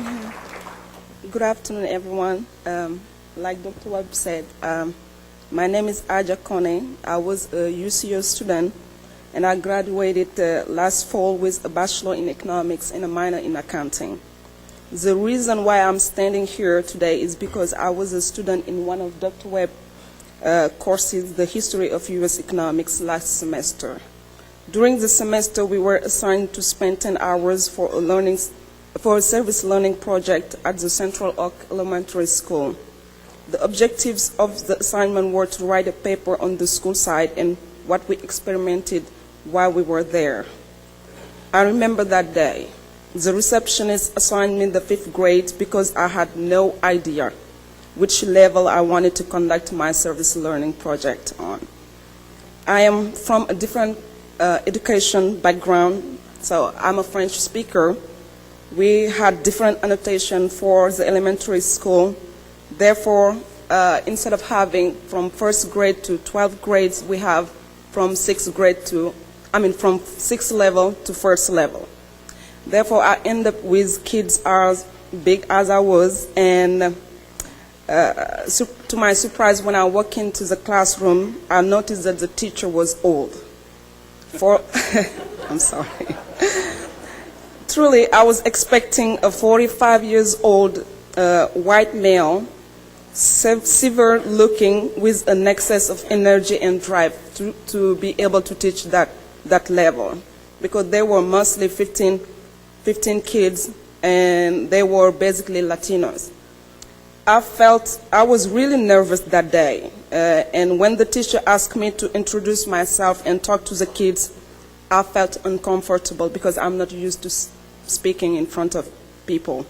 Good afternoon, everyone. Like Dr. Webb said, my name is Adja Kone. I was a UCO student, and I graduated last fall with a Bachelor in Economics and a minor in Accounting. The reason why I'm standing here today is because I was a student in one of Dr. Webb's courses, the History of U.S. Economics, last semester. During the semester, we were assigned to spend 10 hours for a service learning project at the Central Oak Elementary School. The objectives of the assignment were to write a paper on the school site and what we experimented while we were there. I remember that day. The receptionist assigned me the 5th grade because I had no idea which level I wanted to conduct my service learning project on. I am from a different education background, so I'm a French speaker. We had different annotation for the elementary school. Therefore, instead of having from 1st grade to 12th grades, we have from 6th level to 1st level. Therefore, I end up with kids as big as I was, and to my surprise, when I walk into the classroom, I noticed that the teacher was old. I'm sorry. Truly, I was expecting a 45 years old white male, severe looking, with an excess of energy and drive to be able to teach that level, because they were mostly 15 kids, and they were basically Latinos. I was really nervous that day, and when the teacher asked me to introduce myself and talk to the kids, I felt uncomfortable because I'm not used to speaking in front of people.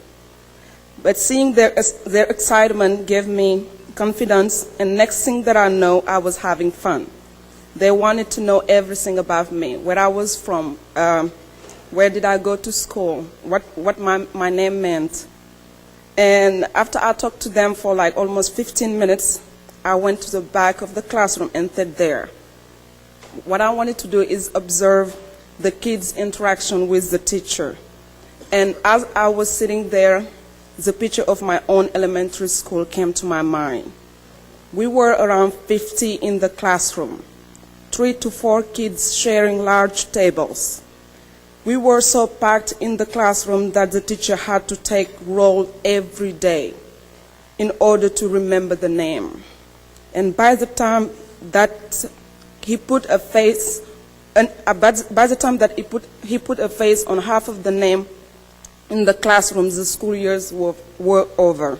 But seeing their excitement gave me confidence, and next thing that I know, I was having fun. They wanted to know everything about me, where I was from, where did I go to school, what my name meant. And after I talked to them for like almost 15 minutes, I went to the back of the classroom and sat there. What I wanted to do is observe the kids' interaction with the teacher. And as I was sitting there, the picture of my own elementary school came to my mind. We were around 50 in the classroom, 3 to 4 kids sharing large tables. We were so packed in the classroom that the teacher had to take roll every day in order to remember the name. And by the time that he put a face, he put a face on half of the name in the classrooms, the school years were over.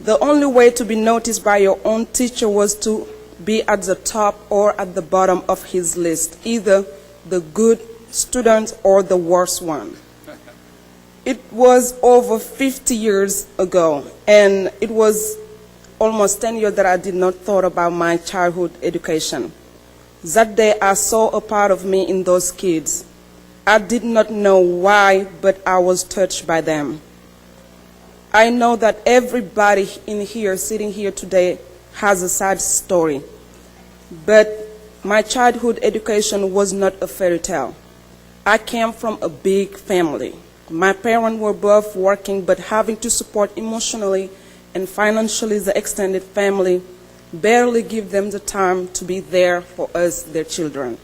The only way to be noticed by your own teacher was to be at the top or at the bottom of his list, either the good student or the worst one. It was over 50 years ago, and it was almost 10 years that I did not thought about my childhood education. That day I saw a part of me in those kids. I did not know why, but I was touched by them. I know that everybody in here, sitting here today, has a sad story. But my childhood education was not a fairy tale. I came from a big family. My parents were both working, but having to support emotionally and financially the extended family barely give them the time to be there for us, their children.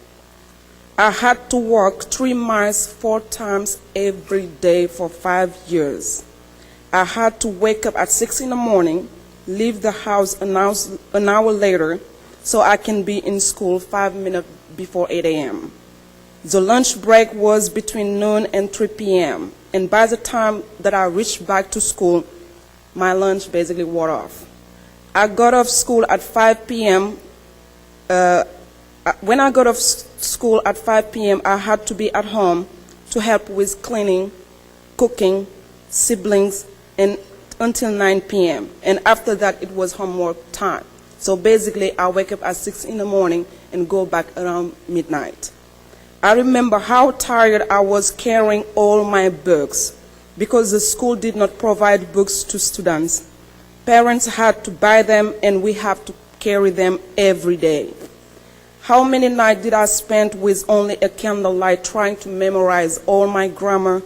I had to walk 3 miles 4 times every day for 5 years. I had to wake up at 6 in the morning, leave the house an hour later so I can be in school 5 minutes before 8 a.m. The lunch break was between noon and 3 p.m. And by the time that I reached back to school, my lunch basically wore off. I got off school at 5 p.m. When I got off school at 5 p.m., I had to be at home to help with cleaning, cooking, siblings, and until 9 p.m. And after that, it was homework time. So basically, I wake up at 6 in the morning and go back around midnight. I remember how tired I was carrying all my books because the school did not provide books to students. Parents had to buy them, and we have to carry them every day. How many nights did I spend with only a candlelight trying to memorize all my grammar,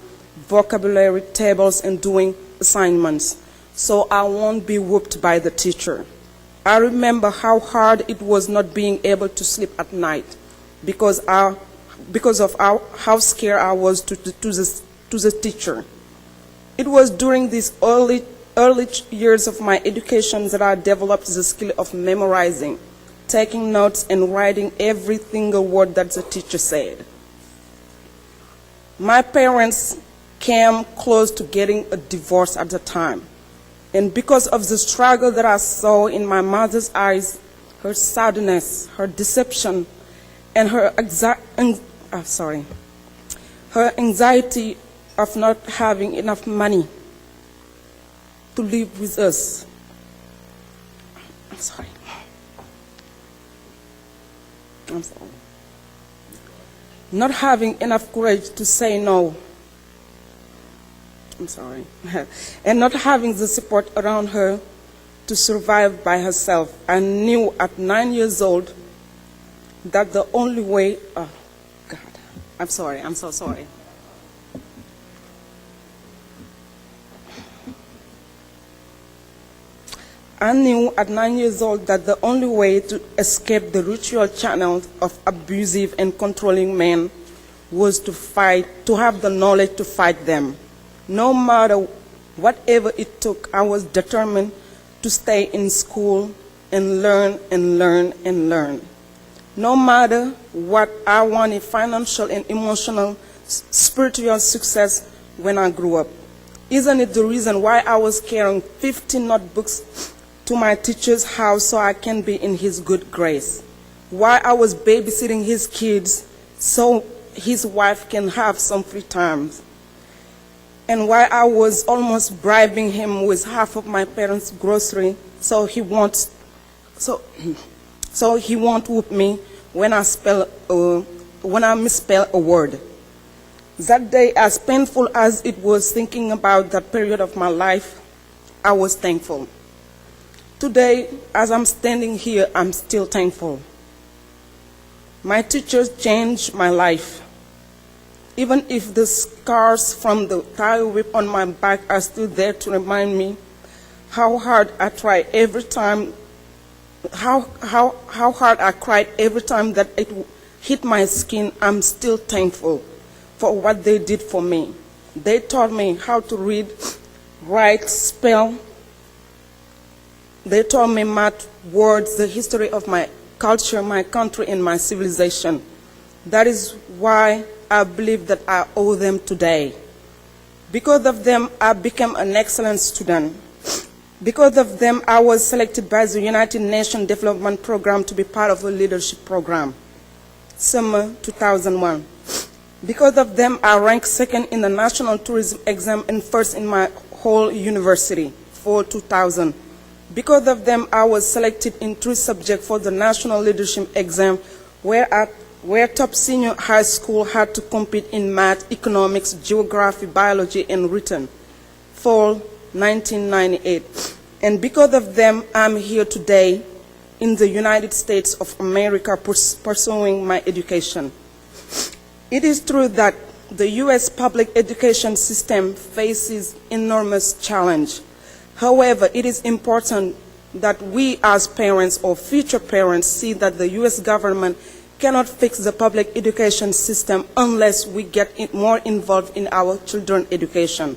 vocabulary tables, and doing assignments, so I won't be whooped by the teacher. I remember how hard it was not being able to sleep at night because of how scared I was to the teacher. It was during these early years of my education that I developed the skill of memorizing, taking notes, and writing every single word that the teacher said. My parents came close to getting a divorce at the time. And because of the struggle that I saw in my mother's eyes, her sadness, her deception, and her anxiety of not having enough money to live with us. I'm sorry. Not having enough courage to say no. And not having the support around her to survive by herself. I knew at 9 years old that the only way, oh God, I'm sorry, I'm so sorry. I knew at 9 years old that the only way to escape the ritual channels of abusive and controlling men was to have the knowledge to fight them. No matter whatever it took, I was determined to stay in school and learn and learn and learn. No matter what, I wanted financial and emotional, spiritual success when I grew up. Isn't it the reason why I was carrying 15 notebooks to my teacher's house so I can be in his good grace? Why I was babysitting his kids so his wife can have some free time? And why I was almost bribing him with half of my parents' grocery so he won't whoop me when I misspell a word. That day, as painful as it was thinking about that period of my life, I was thankful. Today, as I'm standing here, I'm still thankful. My teachers changed my life. Even if the scars from the tire whip on my back are still there to remind me how hard I tried every time, how hard I cried every time that it hit my skin, I'm still thankful for what they did for me. They taught me how to read, write, spell. They taught me math, words, the history of my culture, my country, and my civilization. That is why I believe that I owe them today. Because of them, I became an excellent student. Because of them, I was selected by the United Nations Development Program to be part of a leadership program, summer 2001. Because of them, I ranked second in the national tourism exam and first in my whole university for 2000. Because of them, I was selected in 3 subjects for the national leadership exam, where top senior high school had to compete in math, economics, geography, biology, and written, fall 1998. And because of them, I'm here today in the United States of America pursuing my education. It is true that the U.S. public education system faces enormous challenge. However, it is important that we as parents or future parents see that the U.S. government cannot fix the public education system unless we get more involved in our children's education.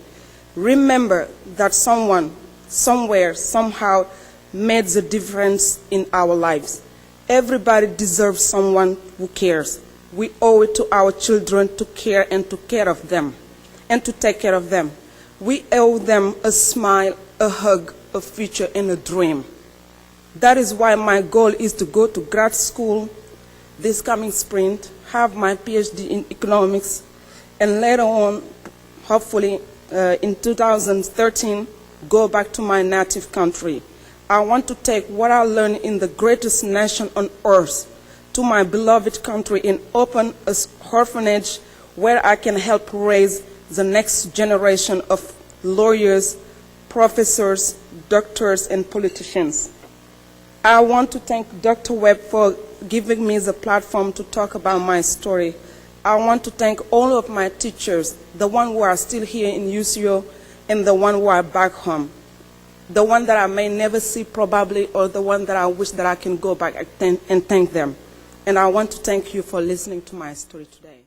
Remember that someone, somewhere, somehow made the difference in our lives. Everybody deserves someone who cares. We owe it to our children to care and to care of them, and to take care of them. We owe them a smile, a hug, a future, and a dream. That is why my goal is to go to grad school this coming spring, have my PhD in economics, and later on, hopefully in 2013, go back to my native country. I want to take what I learned in the greatest nation on earth to my beloved country and open an orphanage where I can help raise the next generation of lawyers, professors, doctors, and politicians. I want to thank Dr. Webb for giving me the platform to talk about my story. I want to thank all of my teachers, the ones who are still here in UCO and the ones who are back home. The one that I may never see probably, or the one that I wish that I can go back and thank them. And I want to thank you for listening to my story today.